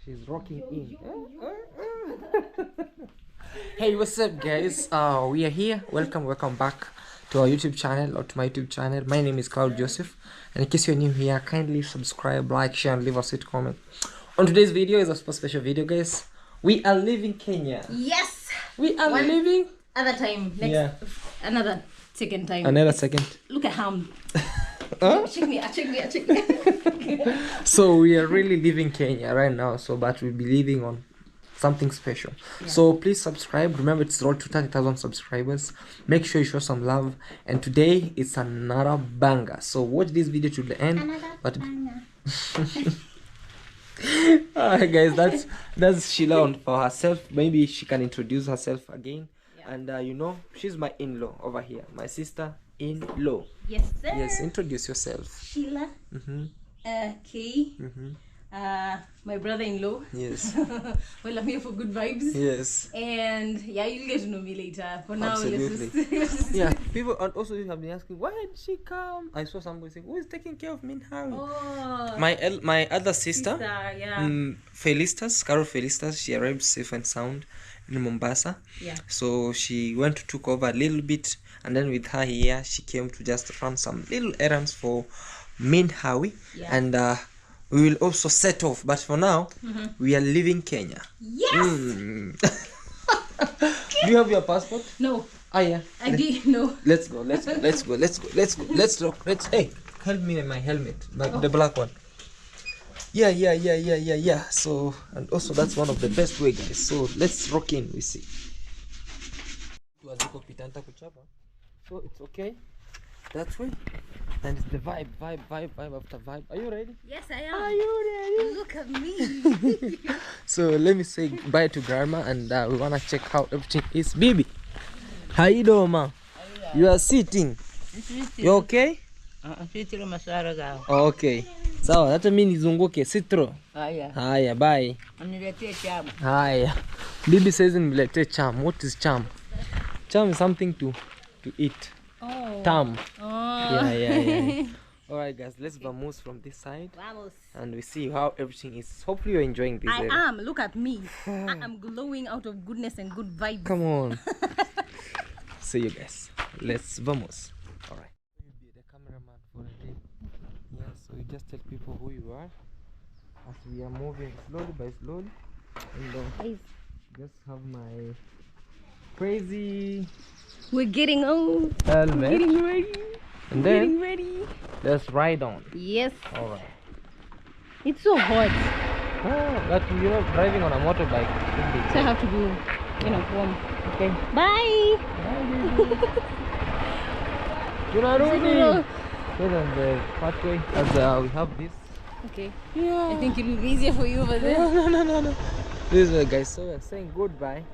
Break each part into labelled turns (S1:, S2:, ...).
S1: She's rocking in. Hey, what's up, guys? We are here. Welcome back to our YouTube channel or to my YouTube channel. My name is Claude Joseph, and in case you're new here, kindly subscribe, like, share, and leave a sweet comment. On today's video is a super special video, guys. We are leaving Kenya.
S2: Yes.
S1: We are leaving.
S2: Other time. Next. Another second time.
S1: Another second.
S2: Look at him.
S1: Huh?
S2: Check me.
S1: So we are really leaving Kenya right now. But we'll be leaving on something special. Yeah. So please subscribe. Remember, it's road to 30,000 subscribers. Make sure you show some love. And today it's another banger. So watch this video to the end. Another banger. Alright, guys, that's Sheila for herself. Maybe she can introduce herself again. Yeah. And you know, she's my in-law over here, my sister-in-law.
S2: Yes, sir.
S1: Yes, introduce yourself.
S2: Sheila. Kay. My brother-in-law.
S1: Yes.
S2: Well, I'm here for good vibes.
S1: Yes.
S2: And yeah, you'll get to know me later. For now,
S1: absolutely.
S2: let's just
S1: yeah, people and also you have been asking, why did she come? I saw somebody saying, who is taking care of Minhawi?
S2: Oh,
S1: my other sister,
S2: yeah.
S1: Felistas, Carol Felistas, she arrived safe and sound in Mombasa. Yeah. So she went to took over a little bit, and then with her here, she came to just run some little errands for Minhawi. Yeah. And we will also set off, but for now, we are leaving Kenya.
S2: Yes.
S1: Do you have your passport?
S2: No.
S1: Ah, yeah.
S2: I did. No.
S1: Let's go. Let's look. Hey, help me with my helmet, the black one. Yeah. So, and also that's one of the best way, guys. So let's rock in. We see. So it's okay. That way. And it's the vibe after vibe. Are you ready?
S2: Yes, I am.
S1: Are you ready?
S2: Look at me.
S1: So let me say bye to grandma, and we wanna check how everything is. Bibi, how you doing, ma? You are sitting. You okay? Okay. Sawa, hata mimi nizunguke sitro. Haya, bye. Haya. Bibi says niletee cham. What is cham? Cham is something to eat.
S2: Oh.
S1: Tam.
S2: Oh.
S1: Yeah. Alright, guys, let's vamoose from this side.
S2: Vamos.
S1: And we see how everything is. Hopefully you're enjoying this.
S2: I am. Look at me. I am glowing out of goodness and good vibes.
S1: Come on. See you guys. Let's vamos. Alright. You'll be the cameraman for a day. Yeah, so you just tell people who you are as we are moving slowly by slowly. And just have my crazy.
S2: We're getting on.
S1: Helmet.
S2: We're getting ready.
S1: And then
S2: getting ready.
S1: Let's ride on.
S2: Yes.
S1: Alright.
S2: It's so hot.
S1: Oh, but you know, driving on a motorbike.
S2: So I have to be, warm.
S1: Okay.
S2: Bye.
S1: Tunarudi. Then the pathway, as we have this.
S2: Okay.
S1: Yeah.
S2: I think it will be easier for you over there.
S1: No. This way, guys. So we're saying goodbye.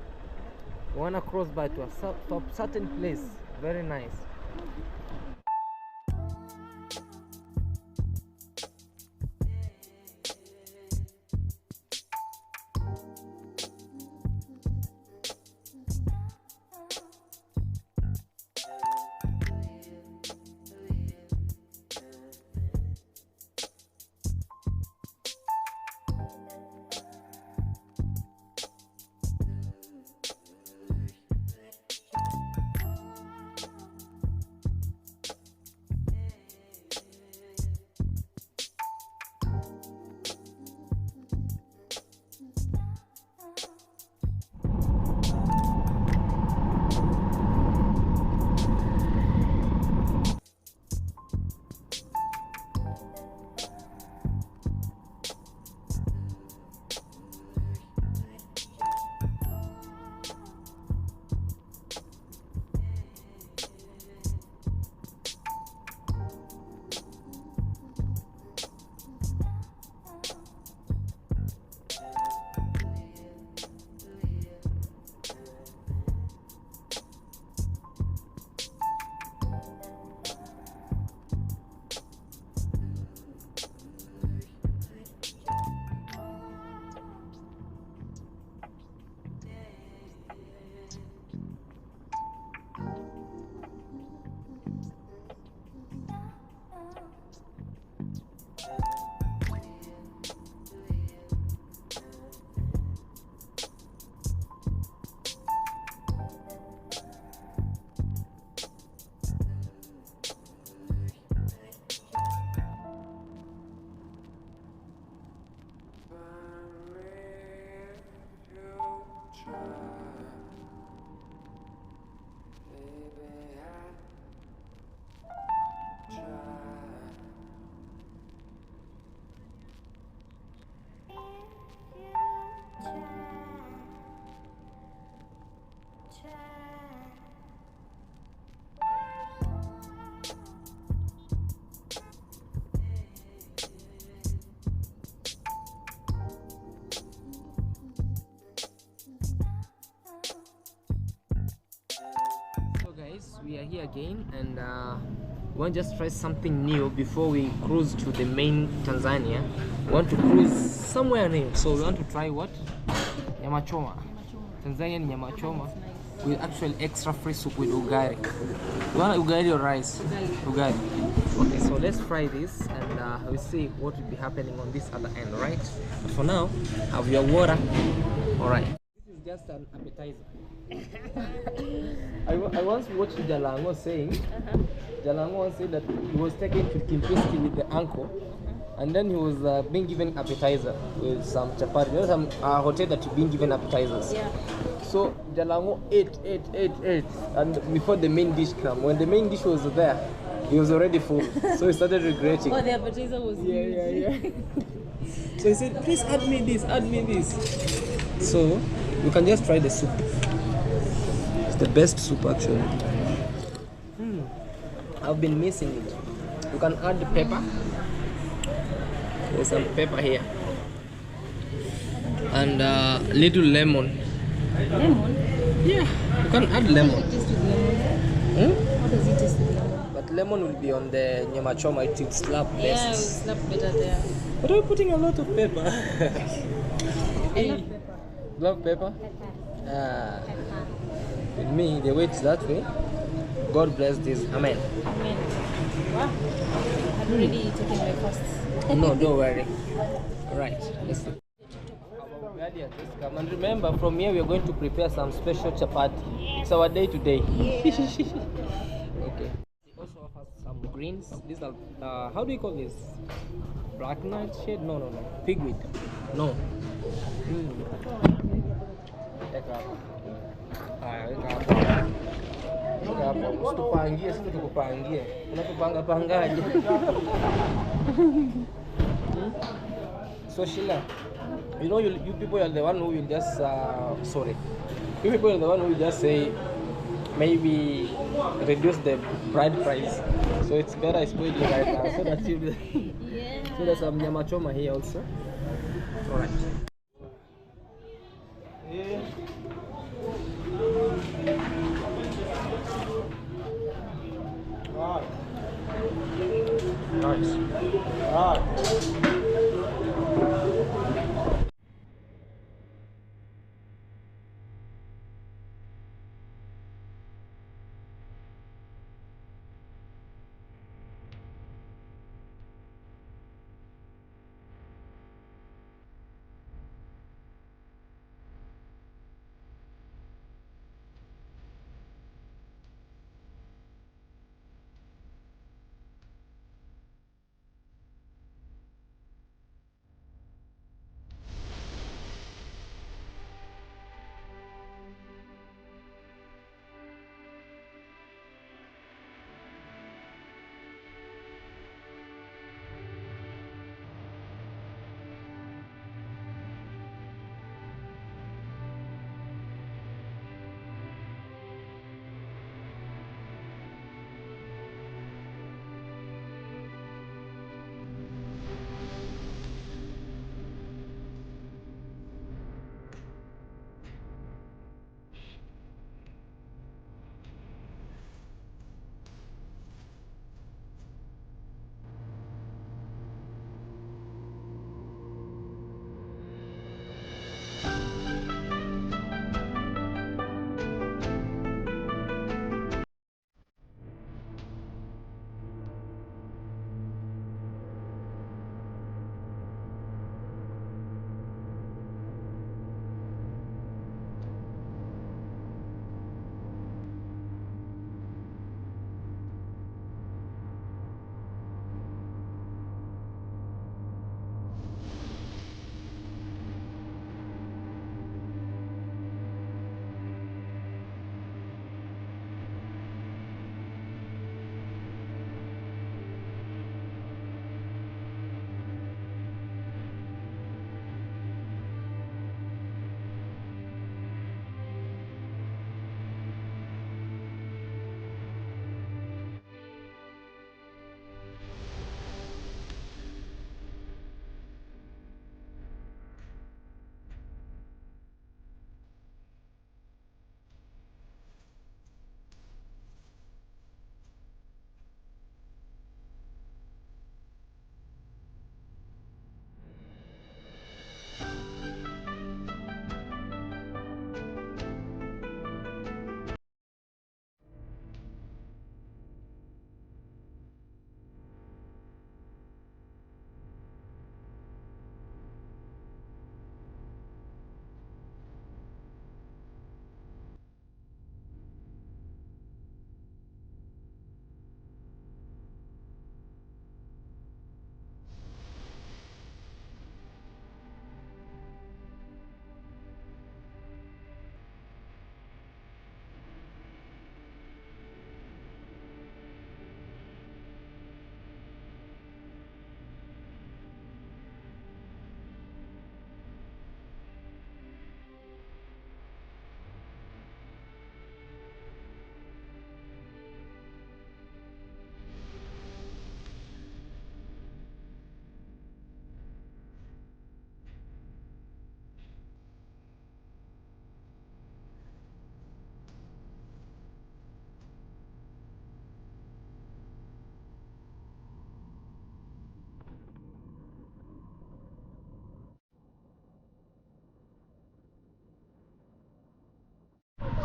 S1: We wanna cross by to a certain place. Very nice. we are here again, and we want to just try something new before we cruise to the main Tanzania. We want to cruise somewhere new, so we want to try what? Nyama choma. Tanzanian nyama choma with actual extra free soup with ugali. You want ugali or rice? Ugali. Okay, so let's try this, and we'll see what will be happening on this other end, right? But for now, have your water. All right. This is just an appetizer. I once watched Jalango saying, Jalango once said that he was taken to Kimpinski with the uncle, and then he was being given appetizer with some chapati. There's some hotel that you've been given appetizers.
S2: Yeah.
S1: So Jalango ate, and before the main dish came, when the main dish was there, he was already full. So he started regretting.
S2: Oh, the appetizer was huge.
S1: Yeah. So he said, please add me this. So you can just try the soup. It's the best soup actually. I've been missing it. You can add the pepper. There's some pepper here. And little lemon.
S2: Lemon?
S1: Yeah, you can add lemon.
S2: What does it taste with lemon? What does it taste with lemon?
S1: But lemon will be on the nyama choma, it will slap best.
S2: Yeah, it will slap better there.
S1: But I'm putting a lot of pepper.
S2: I love pepper.
S1: Love pepper? With me, the way it's that way. God bless this. Amen.
S2: Amen. Wow. I've already taken my fast.
S1: No, don't worry. Alright, let's see. And remember, from here we are going to prepare some special chapati. It's our day today. Okay. We also have some greens. These are, how do you call this? Black nightshade? No. Pigweed. No. Usitupangie, sisi tukupangie. Unatupanga pangaje? So Sheila, you know, you people are the one who will just you people are the one who will just say maybe reduce the bride price. So it's better I spoil you right now so that you
S2: Yeah.
S1: so there's some nyama choma here also. Alright. Yeah. Nice.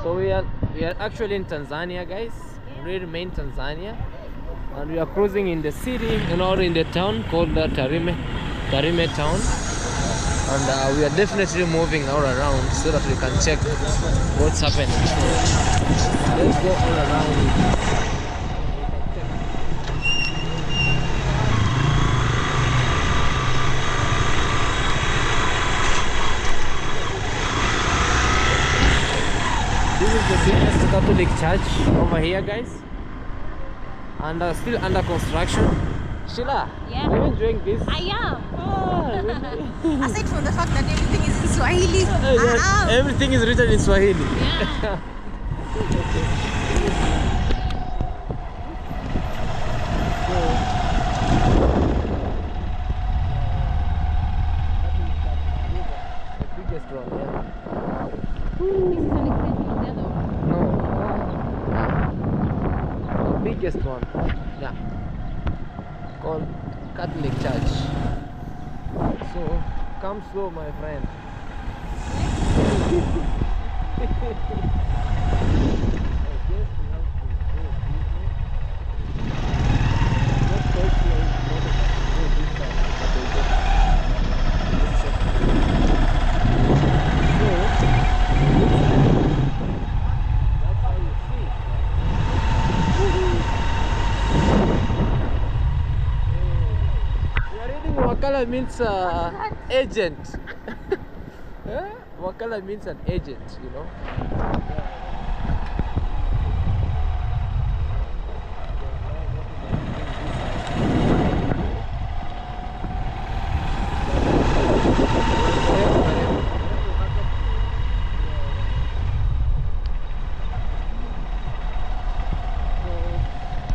S1: So we are actually in Tanzania, guys. We remain Tanzania, and we are cruising in the city, or in the town called Tarime town, and we are definitely moving all around so that we can check what's happening. So let's go all around. This is the biggest Catholic church over here, guys, and still under construction. Sheila,
S2: Yeah.
S1: are you enjoying this?
S2: I am.
S1: Really?
S2: Aside from the fact that everything is in Swahili,
S1: Everything is written in Swahili.
S2: Yeah.
S1: The biggest one, yeah.
S2: This is an extension of the other one.
S1: No. The biggest one. Yeah. Called Catholic Church. So come slow, my friend. Wakala means agent. Wakala means an agent, you know.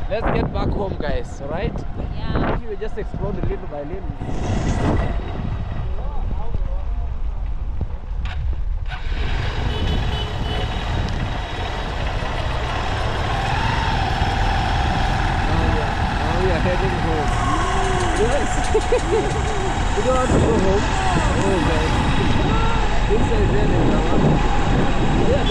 S1: Let's get back home, guys, alright?
S2: Yeah.
S1: We just explode little by little. Now we are heading home. Yes. We don't want to go home. Oh, guys. This is really yeah,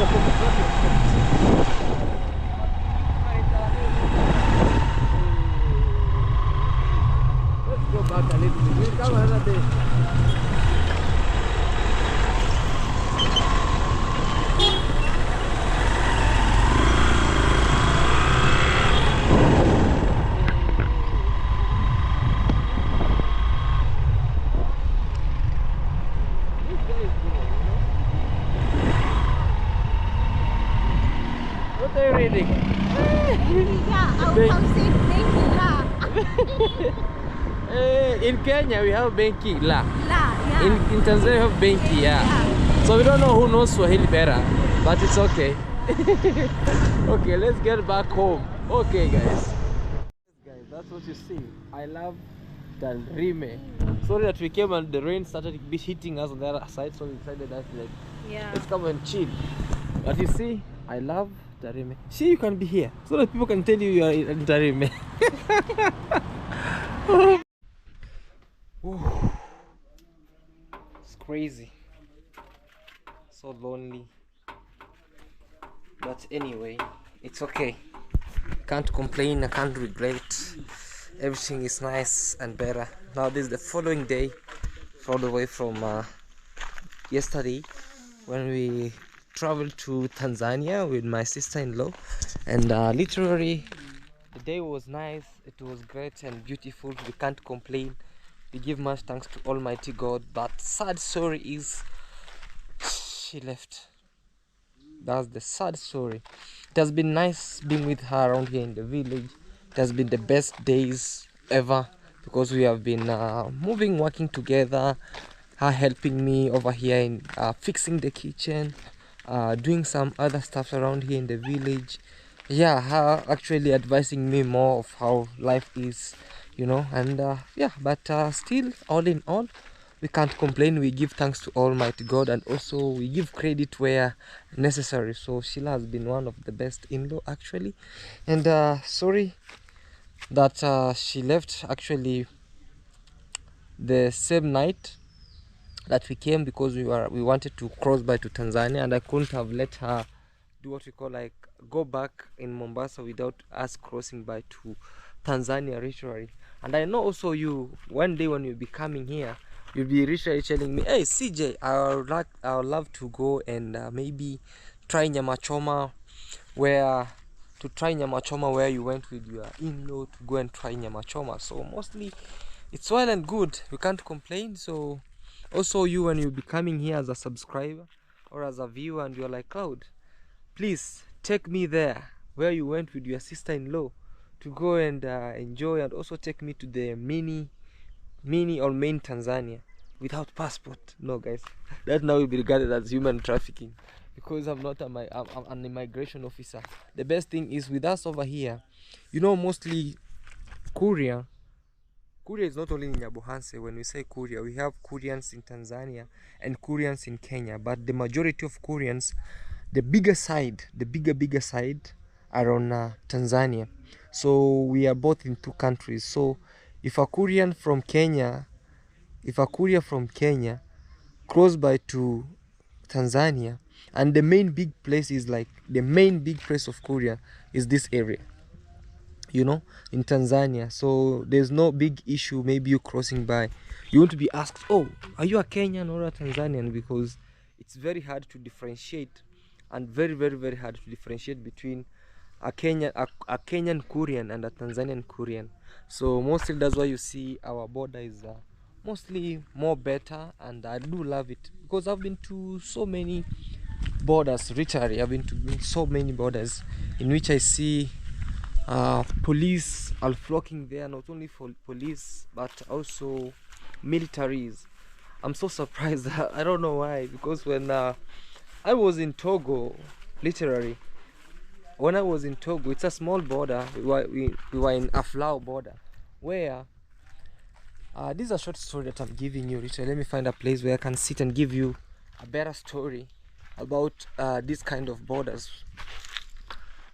S1: let's go back a little bit. We'll come another day. What are you reading?
S2: Yeah, I would have said thank you, La.
S1: In Kenya we have Benki La.
S2: La,
S1: In
S2: yeah.
S1: Tanzania we have Benki, yeah. So we don't know who knows Swahili better, but it's okay. Okay, let's get back home. Okay, guys. Guys, that's what you see. I love Tarime. Sorry that we came and the rain started hitting us on the other side, so we decided that let's come and chill. But you see, I love Tarime. See, you can be here so that people can tell you you are in Tarime. It's crazy, so lonely, but anyway, it's okay. Can't complain, I can't regret. Everything is nice and better. Now this is the following day, all the way from yesterday, when we traveled to Tanzania with my sister-in-law, and literally the day was nice. It was great and beautiful. We can't complain. We give much thanks to Almighty God, but sad story is she left. That's the sad story. It has been nice being with her around here in the village. It has been the best days ever because we have been moving, working together, her helping me over here in fixing the kitchen, doing some other stuff around here in the village. Yeah, her actually advising me more of how life is, you know, and yeah, but still, all in all, we can't complain. We give thanks to Almighty God, and also we give credit where necessary. So Sheila has been one of the best in-law actually, and sorry that she left actually the same night that we came, because we wanted to cross by to Tanzania, and I couldn't have let her do what we call like go back in Mombasa without us crossing by to Tanzania literally. And I know also you, one day when you'll be coming here, you'll be literally telling me, hey CJ, I would love to go and maybe try nyama choma, where you went with your in-law to go and try nyama choma. So mostly it's well and good, we can't complain. So also you, when you'll be coming here as a subscriber or as a viewer and you're like, Claude, please take me there where you went with your sister-in-law to go and enjoy, and also take me to the mini or main Tanzania without passport. No guys, that now will be regarded as human trafficking, because I'm not I'm an immigration officer. The best thing is with us over here, you know, mostly Kuria is not only in Nyabohanse. When we say Kuria, we have Kurians in Tanzania and Kurians in Kenya, but the majority of Kurians, the bigger side are on Tanzania. So we are both in two countries. So if a Korean from Kenya cross by to Tanzania, and the main big place of Korea is this area, you know, in Tanzania. So there's no big issue. Maybe you crossing by, you want to be asked, oh, are you a Kenyan or a Tanzanian? Because it's very hard to differentiate, and very very very hard to differentiate between a Kenyan Korean and a Tanzanian Korean. So mostly that's why you see our border is mostly more better, and I do love it because I've been to so many borders. Literally, I've been to so many borders in which I see police are flocking there, not only for police but also militaries. I'm so surprised. I don't know why, because when I was in Togo, literally when I was in Togo, it's a small border. We were in Aflao border, where this is a short story that I'm giving you. Literally, let me find a place where I can sit and give you a better story about this kind of borders.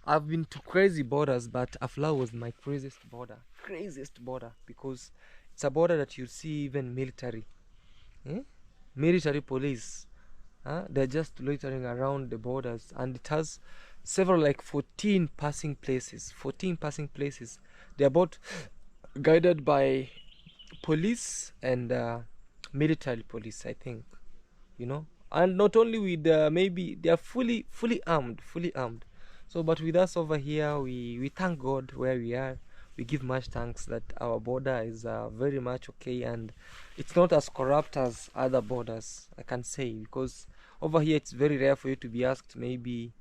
S1: I've been to crazy borders, but Aflao was my craziest border, because it's a border that you see even military police, they're just loitering around the borders, and it has several, like 14 passing places. They're both guided by police and military police, I think, you know. And not only with maybe they are fully armed. So but with us over here, we thank God where we are. We give much thanks that our border is very much okay, and it's not as corrupt as other borders, I can say, because over here it's very rare for you to be asked maybe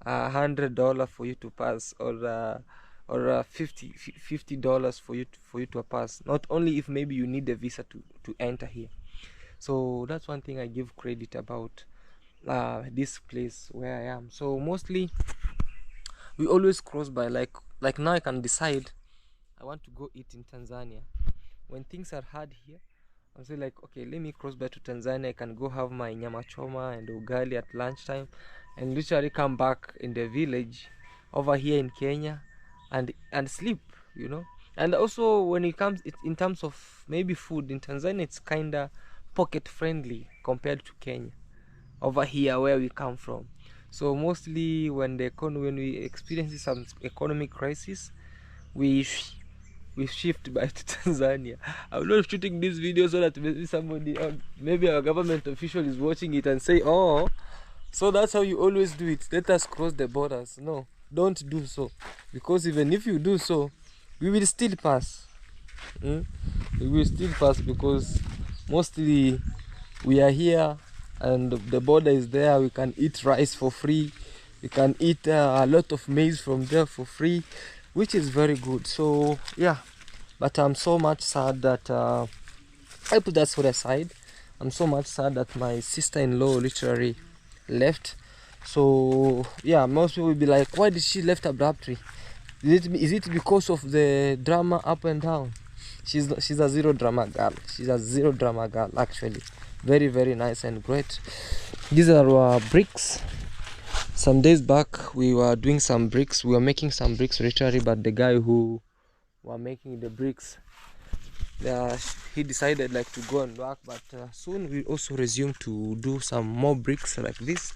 S1: $100 for you to pass, or $50 for you to pass. Not only if maybe you need a visa to enter here. So that's one thing I give credit about this place where I am. So mostly we always cross by, like now I can decide I want to go eat in Tanzania. When things are hard here, I'm saying like, okay, let me cross by to Tanzania. I can go have my nyama choma and ugali at lunchtime, and literally come back in the village over here in Kenya and sleep, you know. And also when it comes in terms of maybe food in Tanzania, it's kinda pocket friendly compared to Kenya over here where we come from. So mostly when we experience some economic crisis, we shift back to Tanzania. I'm not shooting this video so that maybe somebody, maybe our government official is watching it and say, oh, so that's how you always do it, let us cross the borders. No, don't do so, because even if you do so, we will still pass. We will still pass, because mostly we are here and the border is there. We can eat rice for free, we can eat a lot of maize from there for free, which is very good. So yeah, but I'm so much sad that I put that for the side. I'm so much sad that my sister-in-law literally left. So yeah, most people will be like, why did she left abruptly? Is it because of the drama up and down? She's a zero drama girl. Actually, very very nice and great. These are our bricks. Some days back we were doing some bricks. We were making some bricks literally, but the guy who were making the bricks, he decided like to go and work. But soon we also resume to do some more bricks like this,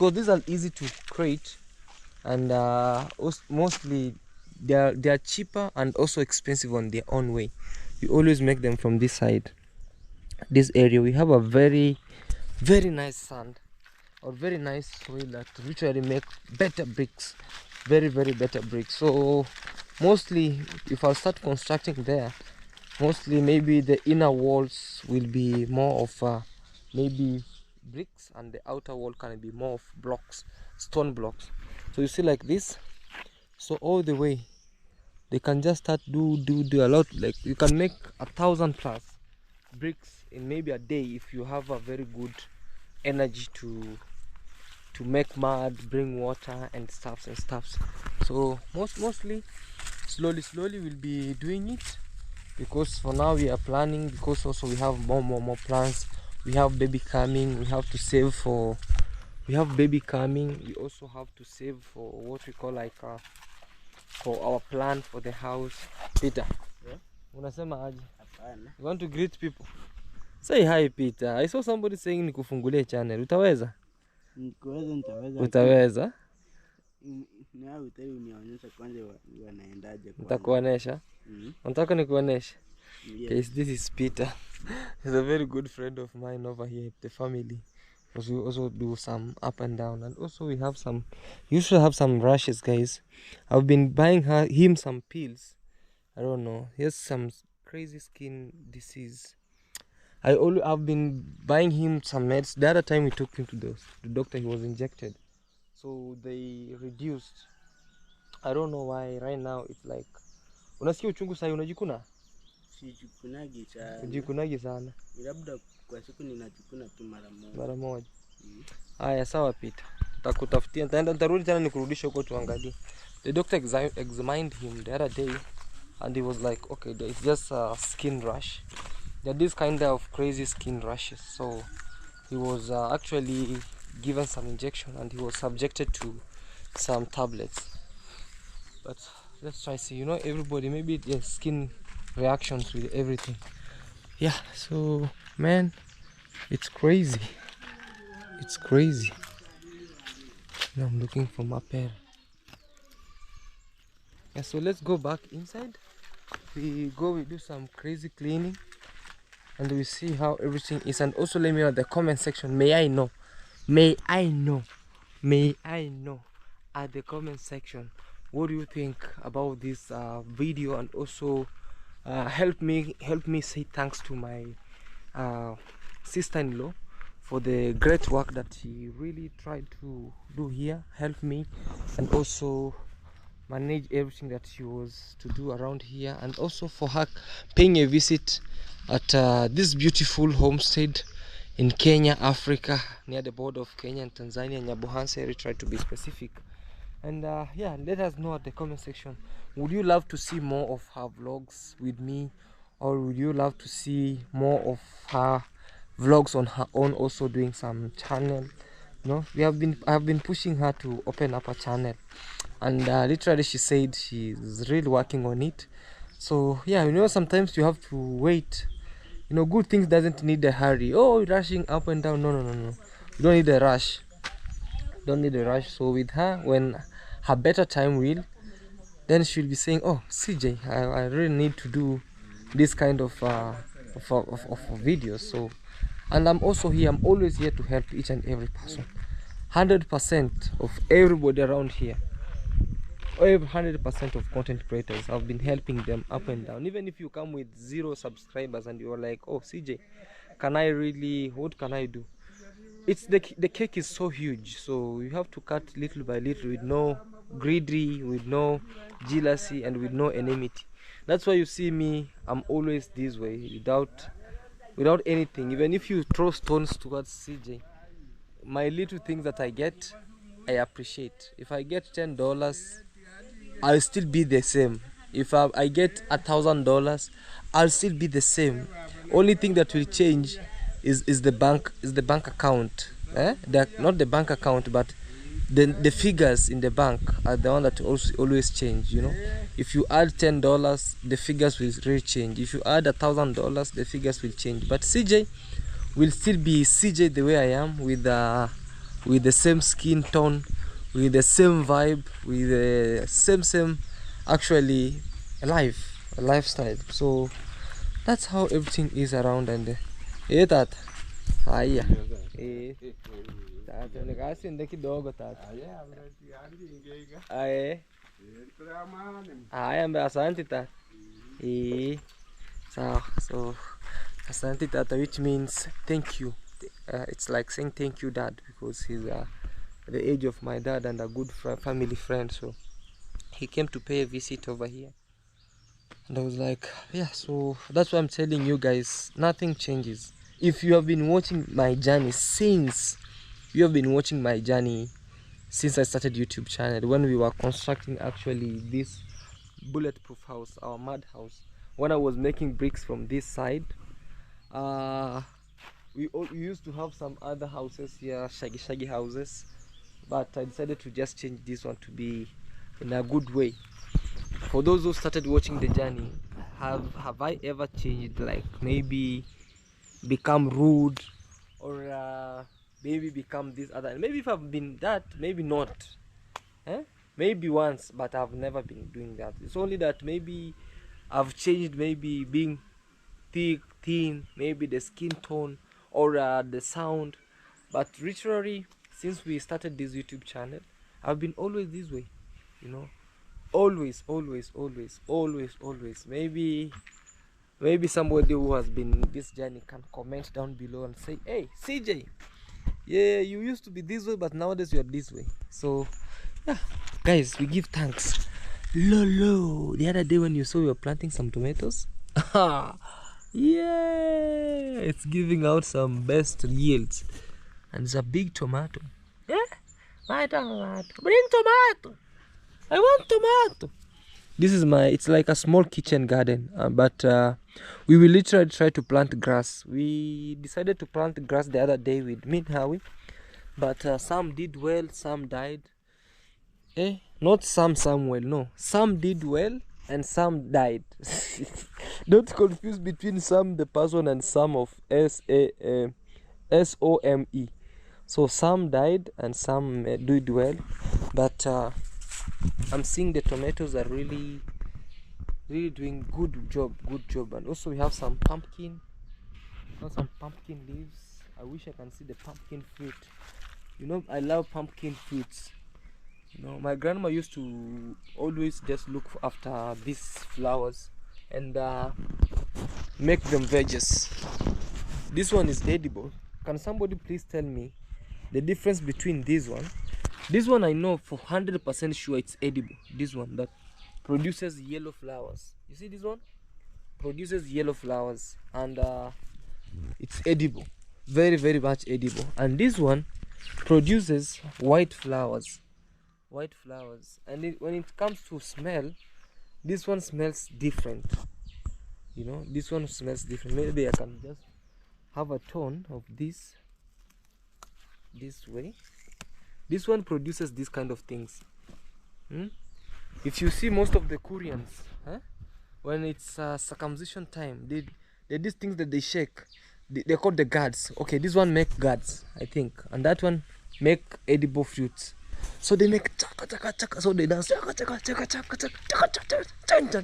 S1: because these are easy to create, and mostly they are cheaper and also expensive on their own way. We always make them from this side, this area. We have a very nice sand or very nice soil that literally make better bricks, very better bricks. So mostly if I start constructing there, mostly maybe the inner walls will be more of maybe bricks, and the outer wall can be more of blocks, stone blocks. So you see like this, so all the way they can just start do a lot. Like you can make 1,000 plus bricks in maybe a day if you have a very good energy to make mud, bring water and stuffs. So mostly slowly we'll be doing it, because for now we are planning, because also we have more plans. We have baby coming, we have to save for, we have baby coming, we also have to save for what we call like for our plan for the house. Peter, yeah? Unasema aje? Hapana. You want to greet people? Say hi Peter. I saw somebody saying nikufungulie channel. Utaweza?
S3: Nikuweza, nitaweza.
S1: Utaweza?
S3: Na utaweza unionyesha kwanza wanaendaje kwa.
S1: Nitakuonesha. Unataka nikuoneshe?
S3: Yes.
S1: Okay, this is Peter. He's a very good friend of mine over here, the family. Because we also do some up and down, and also we have some, usually have some rashes, guys. I've been buying him some pills. I don't know, he has some crazy skin disease. I've been buying him some meds. The other time we took him to the doctor, he was injected, so they reduced. I don't know why right now it's like, unasikia uchungu sasa, unajikuna?
S3: Sijikunagi sana.
S1: Ujikunagi sana?
S3: Labda kwa siku ninajikuna tu
S1: mara moja. Haya, sawa Peter, tutakutafutia, nitarudi tena nikurudisha huko tuangalie. The doctor examined him the other day and he was like, okay, it's just a skin rash. There are these kind of crazy skin rashes. So he was actually given some injection and he was subjected to some tablets. But let's try see, you know, everybody, maybe their skin reactions with everything. Yeah, so man, it's crazy. It's crazy. Now I'm looking for my pair. Yeah, so let's go back inside. We do some crazy cleaning and we see how everything is. And also let me know in the comment section, may I know at the comment section, what do you think about this video? And also help me say thanks to my sister-in-law for the great work that she really tried to do here, help me, and also manage everything that she was to do around here, and also for her paying a visit at this beautiful homestead in Kenya, Africa, near the border of Kenya and Tanzania, Nyabuhanse. I tried to be specific. And yeah, let us know at the comment section, would you love to see more of her vlogs with me, or would you love to see more of her vlogs on her own, also doing some channel? You know, I have been pushing her to open up a channel, and literally she said she's really working on it. So yeah, you know, sometimes you have to wait. You know, good things doesn't need a hurry. Oh, rushing up and down, no, you don't need a rush. So with her, when her better time will, then she'll be saying, oh CJ, I really need to do this kind of videos. So, and I'm also here, I'm always here to help each and every person. 100% of everybody around here, 100% of content creators, I've been helping them up and down. Even if you come with 0 subscribers and you're like, oh CJ, what can I do? It's the cake is so huge, so you have to cut little by little, with no greedy, with no jealousy, and with no enmity. That's why you see me, I'm always this way, without anything. Even if you throw stones towards CJ, my little things that I get, I appreciate. If I get $10, I'll still be the same. If I get $1,000, I'll still be the same. Only thing that will change is the bank account. Not the bank account, but the figures in the bank are the one that also always change. You know, if you add $10, the figures will really change. If you add $1,000, the figures will change. But CJ will still be CJ the way I am, with with the same skin tone, with the same vibe, with the same actually lifestyle. So that's how everything is around. And tata haya tata nikasinde kidogo tata haya mbe asante tata so asante tata, which means thank you. It's like saying thank you dad, because he's the age of my dad and a good family friend. So he came to pay a visit over here, and I was like, yeah. So that's why I'm telling you guys, nothing changes. If you have been watching my journey since I started YouTube channel, when we were constructing actually this bulletproof house, our mud house, when I was making bricks from this side, we used to have some other houses here, shaggy houses, but I decided to just change this one to be in a good way. For those who started watching the journey, have I ever changed, like maybe become rude, or maybe become this other? Maybe if I've been that, maybe not, maybe once, but I've never been doing that. It's only that maybe I've changed, maybe being thick, thin, maybe the skin tone, or the sound. But literally, since we started this YouTube channel, I've been always this way, you know, always. Maybe somebody who has been in this journey can comment down below and say, hey CJ, yeah, you used to be this way, but nowadays you're this way. So yeah, guys, we give thanks. Lolo, the other day when you saw we were planting some tomatoes, yeah, it's giving out some best yields, and it's a big tomato. Yeah, my tomato, bring tomato, I want tomato. This is it's like a small kitchen garden, but we will literally try to plant grass. We decided to plant grass the other day with me and Howie, but some did well, some died. Not some well, no, some did well and some died. Don't confuse between some the person and some of SOME. So some died and some did well, but I'm seeing the tomatoes are really doing good job. And also we have some pumpkin leaves. I wish I can see the pumpkin fruit. You know, I love pumpkin fruits. You know, my grandma used to always just look after these flowers and make them veggies. This one is edible. Can somebody please tell me the difference between this one? This one I know for 100% sure it's edible. This one that produces yellow flowers. You see this one? Produces yellow flowers, and it's edible. Very much edible. And this one produces white flowers. And when it comes to smell, this one smells different. You know, this one smells different. Maybe I can just have a tone of this way. This one produces this kind of things. If you see most of the Koreans, when it's circumcision time, they these things that they shake, they call the gourds. Okay, this one make gourds, I think, and that one make edible fruits. So they make chaka chaka chaka, so they dance chaka chaka chaka chaka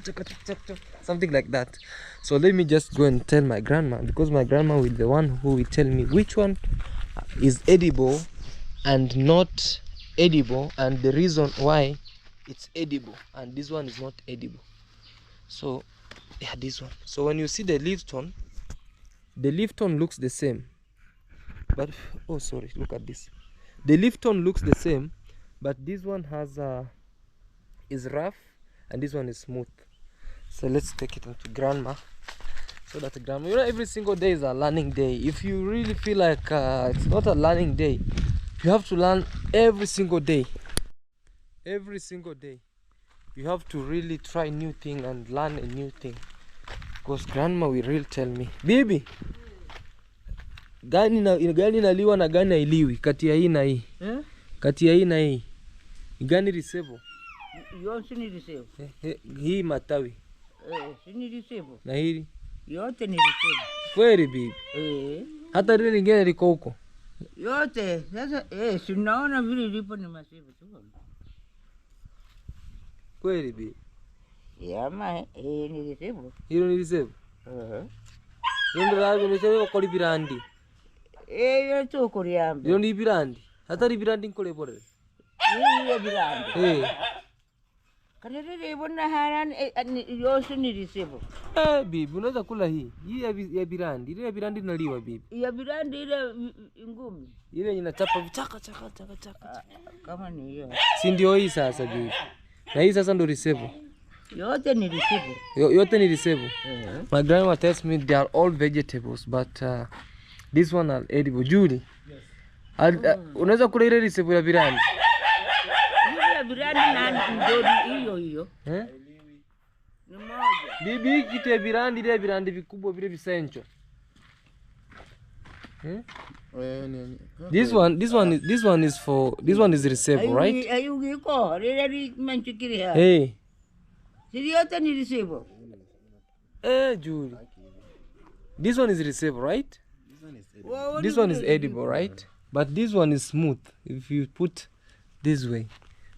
S1: chaka chaka, something like that. So let me just go and tell my grandma, because my grandma will be the one who will tell me which one is edible and not edible, and the reason why it's edible and this one is not edible. So yeah, this one. So when you see the leaf tone looks the same, but oh sorry, look at this. The leaf tone looks the same, but this one has is rough and this one is smooth. So let's take it into grandma, so that grandma, you know, every single day is a learning day. If you really feel like it's not a learning day, you have to learn every single day. You have to really try new thing and learn a new thing, because grandma will really tell me, baby, gani naliwa na gani hailiwi kati ya hii na hii? Kati ya hii na hii gani risebo?
S4: Yote ni risebo.
S1: Hii matawi
S4: Sini risebo.
S1: na hili
S4: Yote ni risebo.
S1: kweli bibi? Hata lile lingine liko huko.
S4: yote sasa. Si unaona vile ilipo ni masivu tu.
S1: Kweli bi.
S4: Yama ni receive.
S1: Hilo ni receive. Ndio rago ni sema kwa libirandi.
S4: Yote kuriambe.
S1: Ndio ni libirandi. Hata libirandi nkole bore.
S4: Ni libirandi. Kanere ibona haran yote ni receive.
S1: Bibi unaweza kula hii. Hii ya birandi. Ile ya birandi inaliwa bibi.
S4: Ya birandi ile ngumi.
S1: Ile inachapa vichaka chaka.
S4: Kama ni hiyo.
S1: Si ndio hii sasa bibi. Na hii sasa ndio receive.
S4: Yote ni receive.
S1: Yote ni receive. My grandma tells me they are all vegetables but this one are edible. Judy. Unaweza kula ile receive ya birandi?
S4: Ile birandi na ndio hiyo. Ni moja.
S1: Bibi kitu ya birandi ile birandi vikubwa vile visencho. This one is receive, right?
S4: Ayugiko, really manchikiri ha.
S1: Hey.
S4: Siriyote ni receive.
S1: Julie. This one is receive, right? This one is edible, right? But this one is smooth. If you put this way,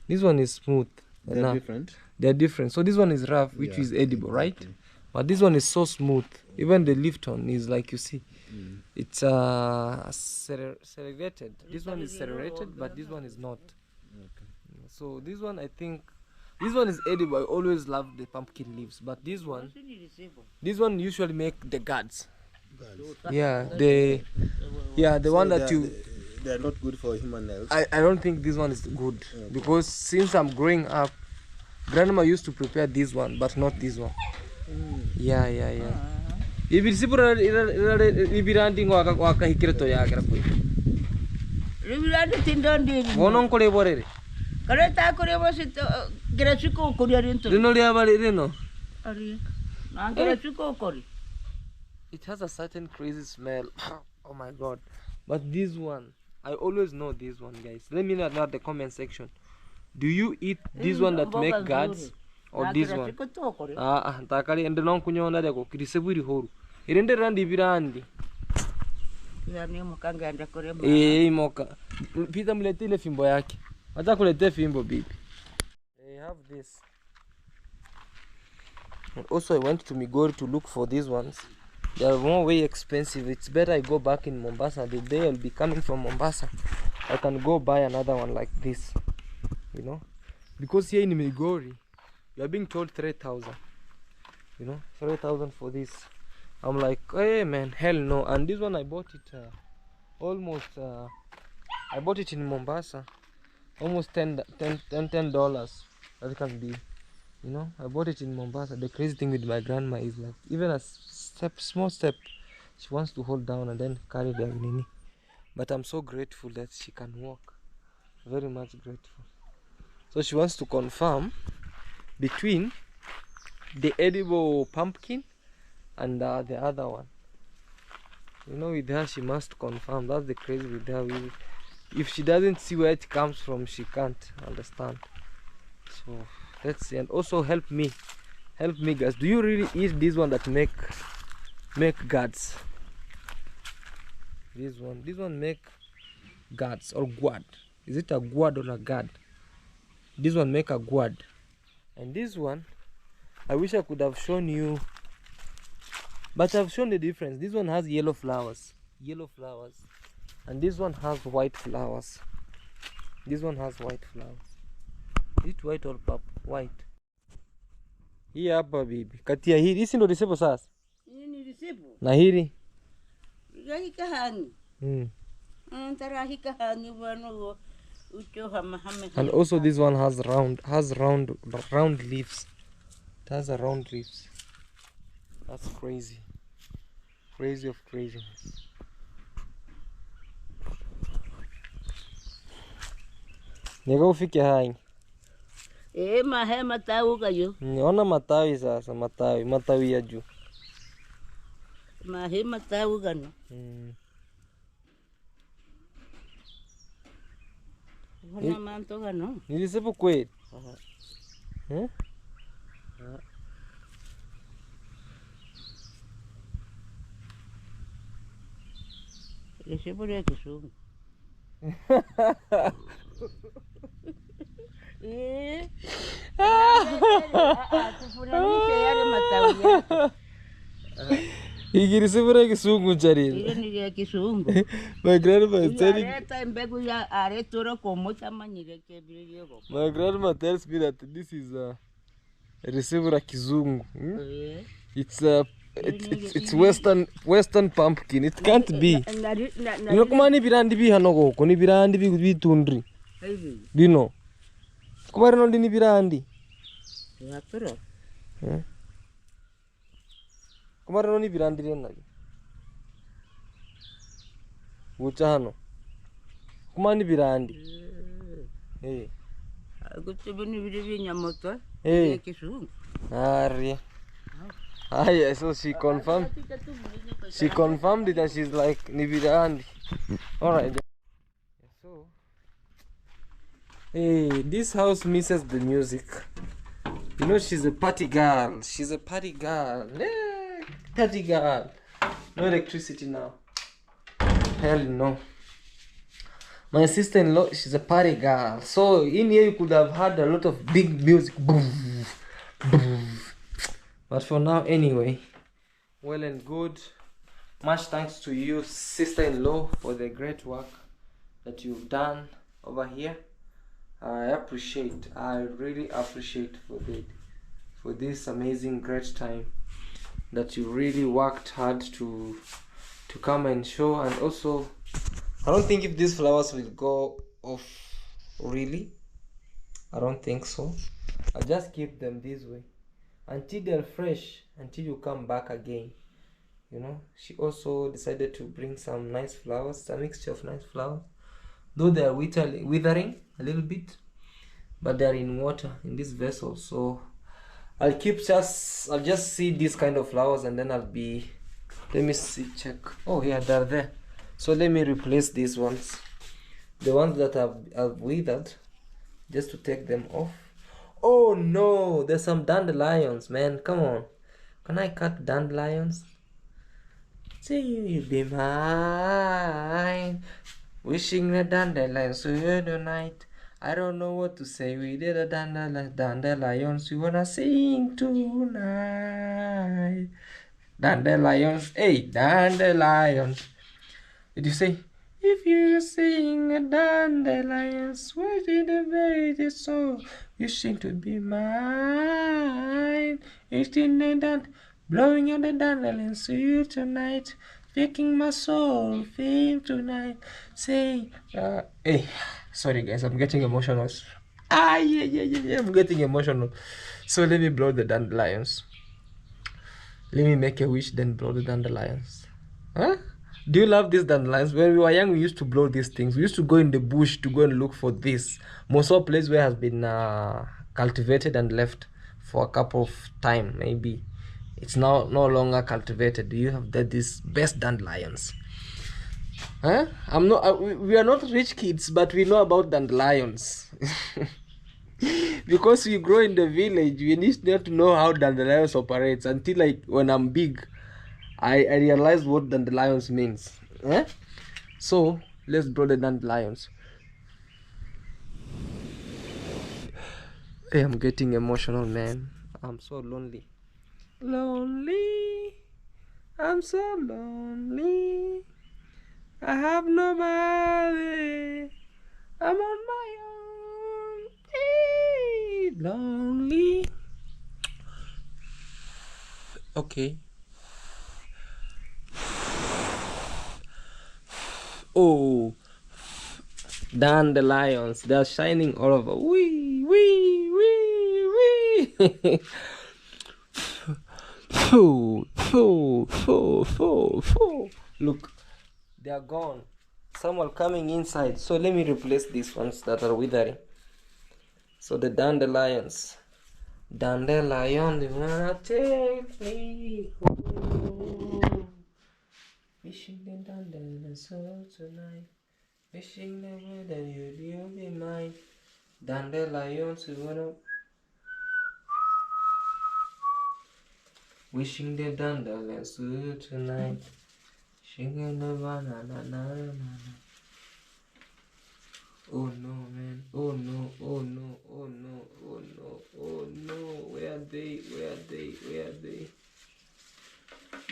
S1: this one is smooth.
S5: They're different.
S1: They're different. So this one is rough, which is edible, right? Okay. But this one is so smooth. Even the Lifton is like you see. It's serrated. This one is serrated, but this one is not. Okay. So this one, I think, this one is edible. I always love the pumpkin leaves, but this one usually make the guards. Yeah, the one that
S5: they are not good for human health.
S1: I don't think this one is good because since I'm growing up, grandma used to prepare this one, but not this one. Yeah. Ibi sipura ibirandi waka hikreto ya grapo.
S4: Ibirandi tindondi.
S1: Wonon kole borere.
S4: Kare ta kore bosito grasuko kuriarinto.
S1: Rino lia bale rino.
S4: Ari. Na grasuko kori.
S1: It has a certain crazy smell. Oh my god. But this one, I always know this one, guys. Let me know in the comment section. Do you eat this one that make guards or this one? Takari ende non kunyona deko kiriseburi horu. Irende randi birandi.
S4: Yani mukanga anda kore ma.
S1: Moka. Pita mlete ile fimbo yake. Hata kulete fimbo bibi. I have this. And also I went to Migori to look for these ones. They are more way expensive. It's better I go back in Mombasa. The day I'll be coming from Mombasa, I can go buy another one like this. You know, because here in Migori, you are being told 3,000. You know, 3,000 for this. I'm like, hey man, hell no. And this one I bought it I bought it in Mombasa, almost $10. That can be, you know, I bought it in Mombasa. The crazy thing with my grandma is like, even a small step, she wants to hold down and then carry the nini. But I'm so grateful that she can walk. Very much grateful. So she wants to confirm between the edible pumpkin and the other one. You know, with her she must confirm. That's the crazy with her. If she doesn't see where it comes from, she can't understand. So let's see. And also help me guys. Do you really eat this one that make guards? This one make guards or guard. Is it a guard or a guard? This one make a guard. And this one, I wish I could have shown you, but I've shown the difference. This one has yellow flowers, and this one has white flowers. This one has white flowers. Is it white or purple? White. Hii hapa bibi. Kati ya hili, hisi ndo risebo sasa?
S4: Hii ni risebo.
S1: Na hili?
S4: Hika hani. Antara hika hani wano ucho hama.
S1: And also this one has round leaves. It has a round leaves. That's crazy. Crazy of craziness. Nego ufike hai.
S4: Mahe matawi kayo.
S1: Niona matawi sasa, matawi ya juu.
S4: Mahe matawi gano. Hona manto gano.
S1: Nilisepo kweli.
S4: Risebo ya Kisumu. Tufananishe yale matawi yake.
S1: Ikirisibura kisungu charil.
S4: Ile ni ya kisungu.
S1: My grandma is telling
S4: Aleta mbegu ya aretoro komuta manyireke biliyoko.
S1: my grandma tells me that this is a receiver kizungu. It's a it's western pumpkin. It can't be. Nyokumani birandi bi hanogo ko ni birandi bi bitundri. Bino. Kumari no ni birandi.
S4: Ya pero.
S1: Kumari no ni birandi rena. Uchano. Kumani birandi.
S4: Gutubuni biri nyamoto. Kisungu.
S1: Ari. Ah yeah, so she confirmed. She confirmed it and she's like Nibirandi. Alright. So hey, this house misses the music. You know she's a party girl. She's a party girl. Yeah, party girl. No electricity now. Hell no. My sister-in-law, she's a party girl. So in here you could have had a lot of big music. Boom, boom. But for now, anyway, well and good. Much thanks to you, sister-in-law, for the great work that you've done over here. I really appreciate for this amazing great time that you really worked hard to come and show. And also, I don't think if these flowers will go off really. I don't think so. I'll just keep them this way until they're fresh, until you come back again. You know, she also decided to bring some nice flowers, a mixture of nice flowers, though they are withering a little bit, but they are in water in this vessel. So I'll just see these kind of flowers, and then let me see, check. Oh yeah, they're there. So let me replace these ones, the ones that have withered, just to take them off. Oh no, there's some dandelions, man. Come on, can I cut dandelions? Say you'll be mine, wishing the dandelions through the night. I don't know what to say. We did a dandelions. We wanna sing tonight. Dandelions, hey, dandelions. Did you say? If you sing a dandelions, what in the baby so wishing to be mine? It's in the blowing on the dandelions to you tonight, making my soul feel tonight. Say, hey, sorry guys, I'm getting emotional. Yeah, I'm getting emotional. So let me blow the dandelions. Let me make a wish, then blow the dandelions. Huh? Do you love these dandelions? When we were young, we used to blow these things. We used to go in the bush to go and look for this. Most of place where it has been cultivated and left for a couple of time, maybe. It's now no longer cultivated. Do you have these best dandelions? Huh? We are not rich kids, but we know about dandelions. Because we grow in the village, we need not to know how dandelions operates until like when I'm big. I realized what dandelions means. Eh? So let's draw the dandelions. Hey, I'm getting emotional, man. I'm so lonely. Lonely. I'm so lonely. I have nobody. I'm on my own. Hey, lonely. Okay. Oh, dandelions, they're shining all over. Wee, wee, wee, wee. Look, they are gone. Some are coming inside. So let me replace these ones that are withering. So the dandelions. Dandelion, they wanna take me home. Wishing the dandelions so tonight. Wishing the way that you'll be mine. Dandelions, we wanna. Wishing the dandelions so tonight. Singing the banana. Oh no, man. Oh no, oh no, oh no, oh no, oh no. Where are they? Where are they? Where are they?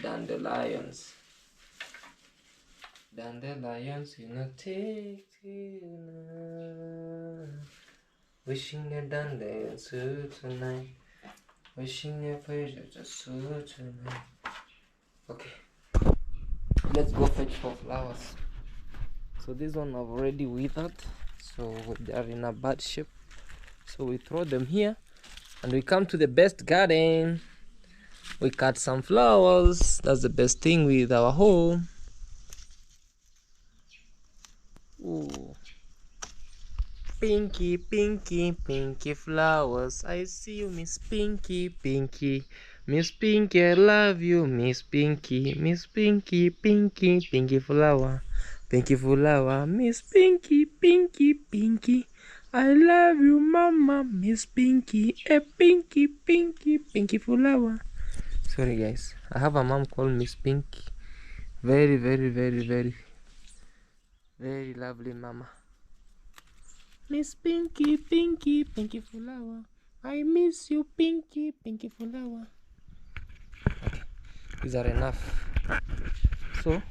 S1: Dandelions. Dandelions, you know, take you now. Wishing a dandelion suit tonight. Wishing a pleasure just suit tonight. Okay, let's go fetch for flowers. So this one have already withered, so they are in a bad shape. So we throw them here and we come to the best garden. We cut some flowers. That's the best thing with our home. Ooh. Pinky, pinky, pinky flowers. I see you, Miss Pinky, Pinky. Miss Pinky, I love you, Miss Pinky. Miss Pinky, Pinky, pinky flower. Pinky flower, Miss Pinky, Pinky, Pinky. I love you, Mama, Miss Pinky. A pinky, pinky, pinky flower. Sorry, guys. I have a mom called Miss Pinky. Very, very, very, very, very lovely mama. Miss Pinky, Pinky, pinky flower. I miss you, Pinky, pinky flower. Okay, these are enough. So,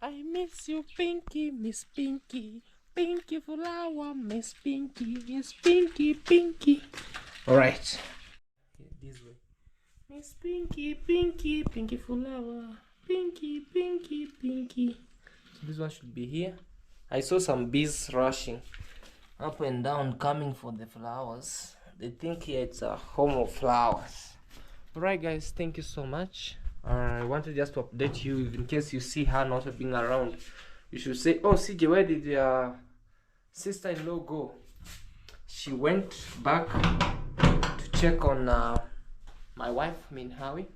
S1: I miss you, Pinky, Miss Pinky, pinky flower, Miss Pinky, Miss Pinky, Pinky. All right, this way. Miss Pinky, Pinky, pinky flower, Pinky, Pinky, Pinky. So this one should be here. I saw some bees rushing up and down coming for the flowers. They think here it's a home of flowers. Alright guys, thank you so much. I wanted just to update you in case you see her not being around. You should say, oh CJ, where did your sister-in-law go? She went back to check on my wife, Howie.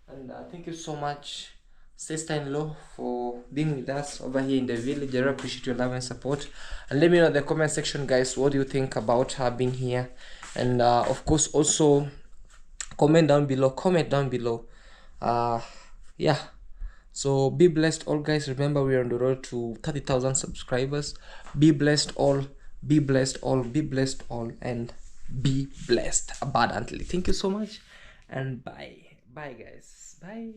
S1: And thank you so much, sister-in-law, for being with us over here in the village. I really appreciate your love and support, and let me know in the comment section, guys, what do you think about her being here. And of course, also comment down below. Yeah, so be blessed all, guys. Remember, we're on the road to 30,000 subscribers. Be blessed all, be blessed all, be blessed all, and be blessed abundantly. Thank you so much, and bye guys, bye.